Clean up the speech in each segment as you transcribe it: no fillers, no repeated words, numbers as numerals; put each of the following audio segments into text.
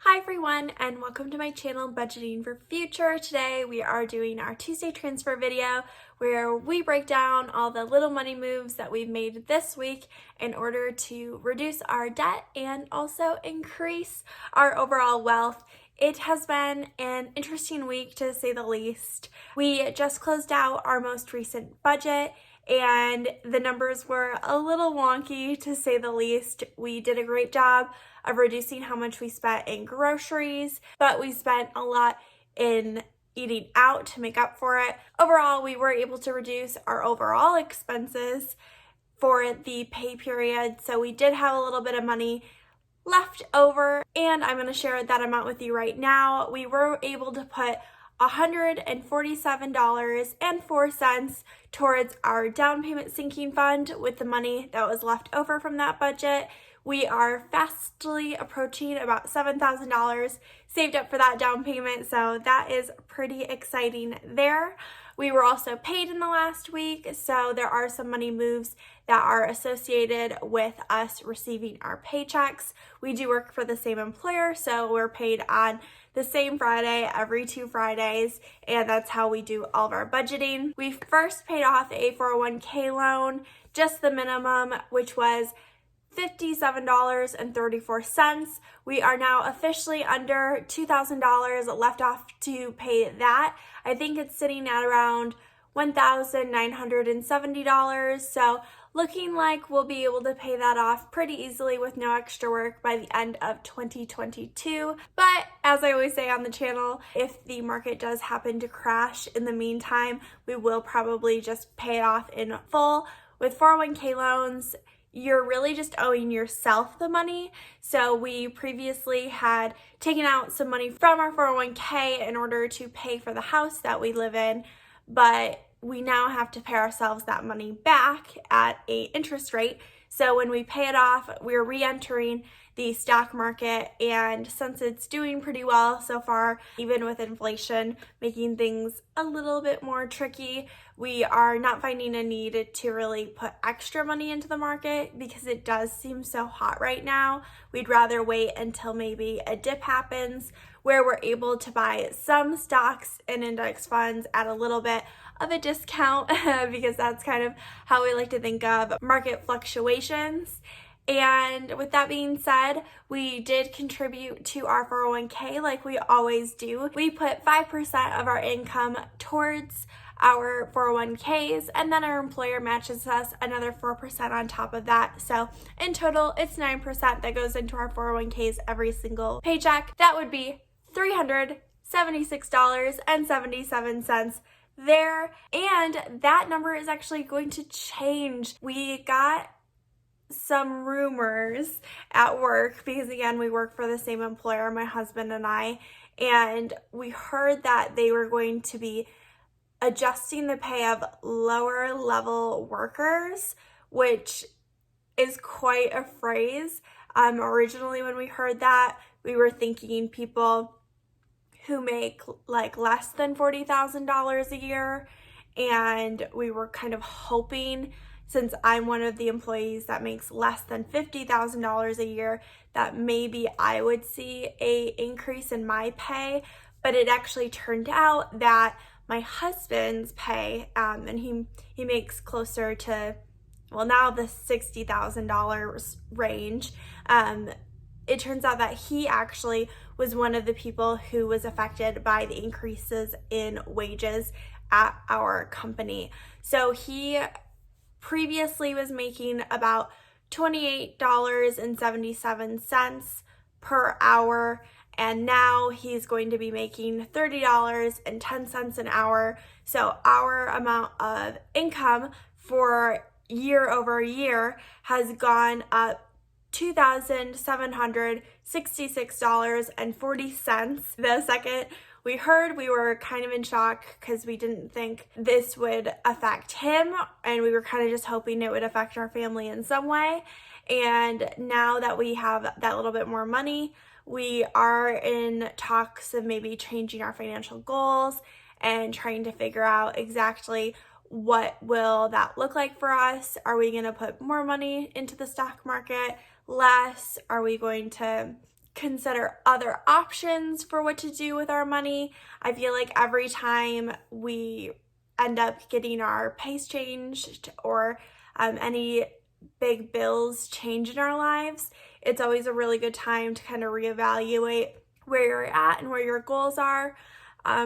Hi everyone, and welcome to my channel Budgeting for Future. Today we are doing our Tuesday transfer video where we break down all the little money moves that we've made this week in order to reduce our debt and also increase our overall wealth. It has been an interesting week to say the least. We just closed out our most recent budget and the numbers were a little wonky to say the least. We did a great job of reducing how much we spent in groceries, but we spent a lot in eating out to make up for it. Overall, we were able to reduce our overall expenses for the pay period, so we did have a little bit of money left over, and I'm going to share that amount with you right now. We were able to put $147.04 towards our down payment sinking fund with the money that was left over from that budget. We are fastly approaching about $7,000 saved up for that down payment, so that is pretty exciting there. We were also paid in the last week, so there are some money moves that are associated with us receiving our paychecks. We do work for the same employer, so we're paid on the same Friday every 2 Fridays, and that's how we do all of our budgeting. We first paid off a 401k loan, just the minimum, which was $57.34. We are now officially under $2,000 left off to pay that. I think it's sitting at around $1,970. So looking like we'll be able to pay that off pretty easily with no extra work by the end of 2022. But as I always say on the channel, if the market does happen to crash in the meantime, we will probably just pay it off in full. With 401k loans, you're really just owing yourself the money. So we previously had taken out some money from our 401k in order to pay for the house that we live in, but we now have to pay ourselves that money back at an interest rate. So when we pay it off, we're re-entering the stock market, and since it's doing pretty well so far, even with inflation making things a little bit more tricky, we are not finding a need to really put extra money into the market because it does seem so hot right now. We'd rather wait until maybe a dip happens where we're able to buy some stocks and index funds at a little bit of a discount because that's kind of how we like to think of market fluctuations. And with that being said, we did contribute to our 401k like we always do. We put 5% of our income towards our 401ks, and then our employer matches us another 4% on top of that. So in total, it's 9% that goes into our 401ks every single paycheck. That would be $376.77 there, and that number is actually going to change. We got some rumors at work because again, we work for the same employer, my husband and I, and we heard that they were going to be adjusting the pay of lower level workers, which is quite a phrase. Originally when we heard that, we were thinking people who make like less than $40,000 a year, and we were kind of hoping, since I'm one of the employees that makes less than $50,000 a year, that maybe I would see a increase in my pay. But it actually turned out that my husband's pay, and he makes closer to, well, now the $60,000 range. It turns out that he actually was one of the people who was affected by the increases in wages at our company. So he previously was making about $28.77 per hour, and now he's going to be making $30.10 an hour. So our amount of income for year over year has gone up $2,766.40. The second we heard, we were kind of in shock because we didn't think this would affect him, and we were kind of just hoping it would affect our family in some way. And now that we have that little bit more money, we are in talks of maybe changing our financial goals and trying to figure out exactly what will that look like for us. Are we going to put more money into the stock market? Less? Are we going to consider other options for what to do with our money. I feel like every time we end up getting our pays changed or any big bills change in our lives, it's always a really good time to kind of reevaluate where you're at and where your goals are.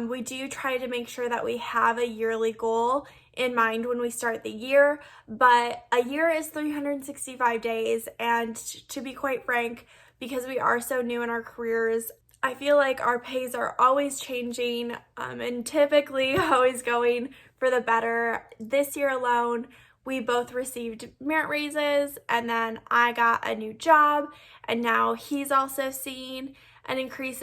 We do try to make sure that we have a yearly goal in mind when we start the year, but a year is 365 days, and to be quite frank, because we are so new in our careers, I feel like our pays are always changing and typically always going for the better. This year alone, we both received merit raises, and then I got a new job, and now he's also seeing an increase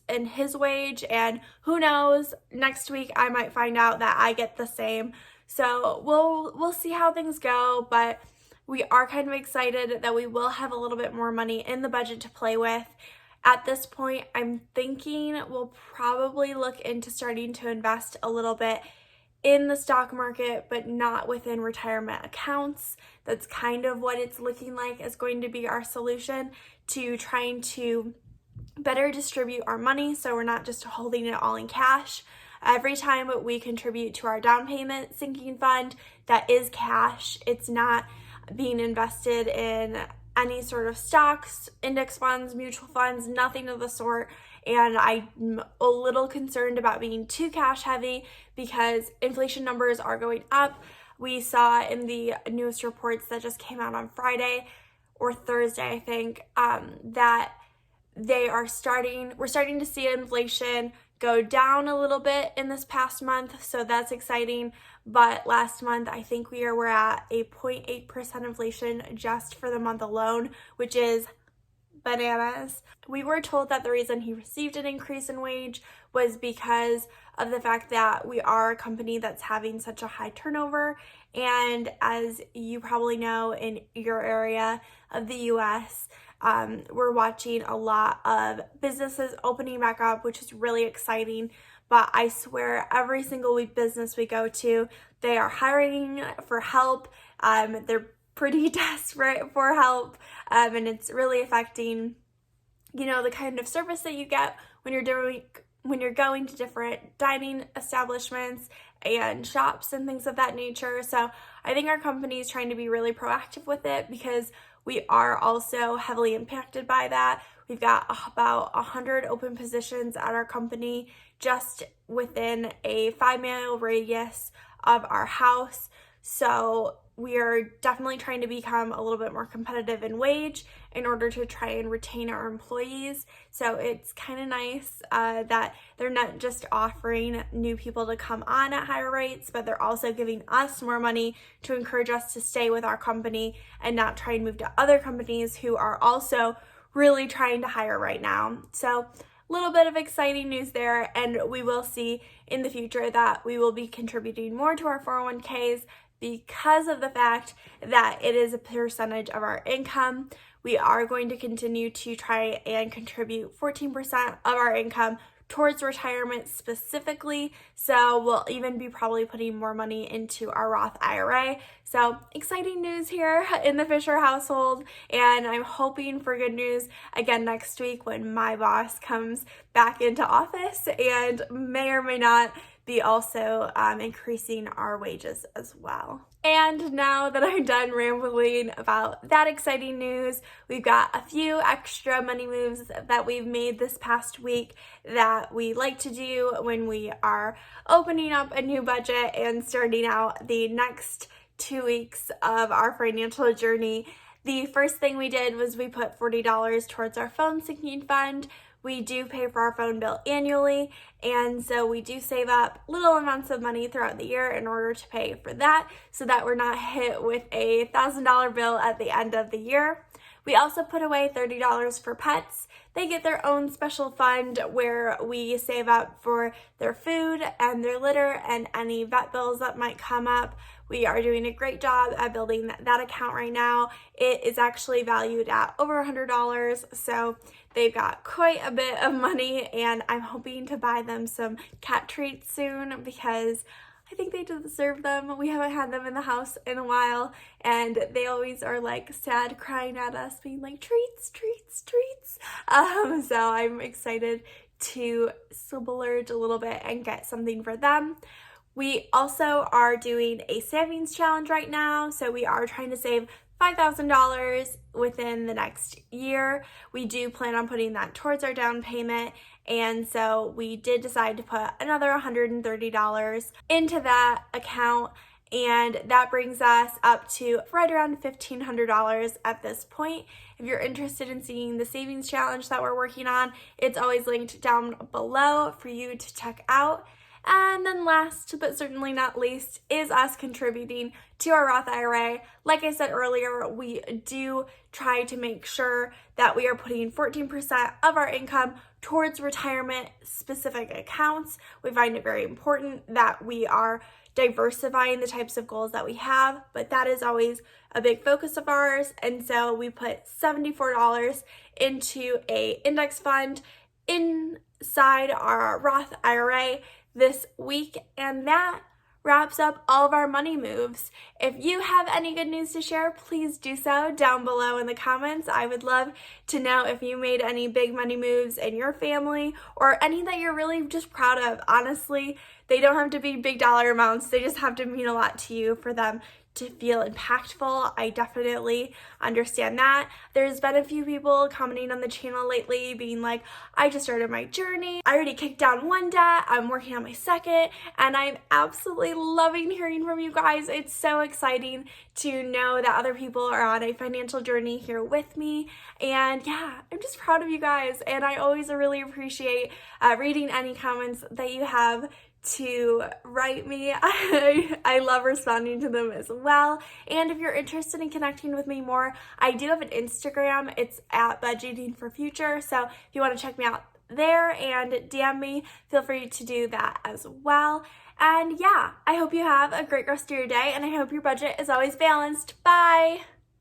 in his wage, and who knows, next week I might find out that I get the same. So we'll see how things go, but we are kind of excited that we will have a little bit more money in the budget to play with. At this point, I'm thinking we'll probably look into starting to invest a little bit in the stock market, but not within retirement accounts. That's kind of what it's looking like is going to be our solution to trying to better distribute our money so we're not just holding it all in cash. Every time we contribute to our down payment sinking fund, that is cash. It's not being invested in any sort of stocks, index funds, mutual funds, nothing of the sort. And I'm a little concerned about being too cash heavy because inflation numbers are going up. We saw in the newest reports that just came out on Friday or Thursday, I think, that we're starting to see inflation go down a little bit in this past month, so that's exciting. But last month, I think we're at a 0.8% inflation just for the month alone, which is bananas. We were told that the reason he received an increase in wage was because of the fact that we are a company that's having such a high turnover, and as you probably know, in your area of the US, we're watching a lot of businesses opening back up, which is really exciting. But I swear every single business we go to, they are hiring for help. They're pretty desperate for help, and it's really affecting, the kind of service that you get when you're going to different dining establishments and shops and things of that nature. So I think our company is trying to be really proactive with it because we are also heavily impacted by that. We've got about 100 open positions at our company just within a 5-mile radius of our house. So we are definitely trying to become a little bit more competitive in wage in order to try and retain our employees. So it's kind of nice that they're not just offering new people to come on at higher rates, but they're also giving us more money to encourage us to stay with our company and not try and move to other companies who are also really trying to hire right now. So a little bit of exciting news there, and we will see in the future that we will be contributing more to our 401ks because of the fact that it is a percentage of our income. We are going to continue to try and contribute 14% of our income towards retirement specifically. So we'll even be probably putting more money into our Roth IRA. So exciting news here in the Fisher household. And I'm hoping for good news again next week when my boss comes back into office and may or may not be also increasing our wages as well. And now that I'm done rambling about that exciting news, we've got a few extra money moves that we've made this past week that we like to do when we are opening up a new budget and starting out the next 2 weeks of our financial journey. The first thing we did was we put $40 towards our phone sinking fund. We do pay for our phone bill annually, and so we do save up little amounts of money throughout the year in order to pay for that so that we're not hit with a $1,000 bill at the end of the year. We also put away $30 for pets. They get their own special fund where we save up for their food and their litter and any vet bills that might come up. We are doing a great job at building that account right now. It is actually valued at over $100, so they've got quite a bit of money, and I'm hoping to buy them some cat treats soon because I think they deserve them. We haven't had them in the house in a while, and they always are like sad, crying at us, being like, treats, treats, treats. So I'm excited to splurge a little bit and get something for them. We also are doing a savings challenge right now, so we are trying to save $5,000 within the next year. We do plan on putting that towards our down payment, and so we did decide to put another $130 into that account, and that brings us up to right around $1,500 at this point. If you're interested in seeing the savings challenge that we're working on, it's always linked down below for you to check out. And then last but certainly not least is us contributing to our Roth IRA. Like I said earlier, we do try to make sure that we are putting 14% of our income towards retirement specific accounts. We find it very important that we are diversifying the types of goals that we have, but that is always a big focus of ours. And so we put $74 into a index fund inside our Roth IRA this week, and that wraps up all of our money moves. If you have any good news to share, please do so down below in the comments. I would love to know if you made any big money moves in your family or any that you're really just proud of. Honestly, they don't have to be big dollar amounts. They just have to mean a lot to you for them to feel impactful. I definitely understand that. There's been a few people commenting on the channel lately being like, I just started my journey. I already kicked down one debt. I'm working on my second, and I'm absolutely loving hearing from you guys. It's so exciting to know that other people are on a financial journey here with me. And yeah, I'm just proud of you guys. And I always really appreciate reading any comments that you have to write me. I love responding to them as well. And if you're interested in connecting with me more, I do have an Instagram. It's at Budgeting for Future. So if you want to check me out there and DM me, feel free to do that as well. And yeah, I hope you have a great rest of your day, and I hope your budget is always balanced. Bye!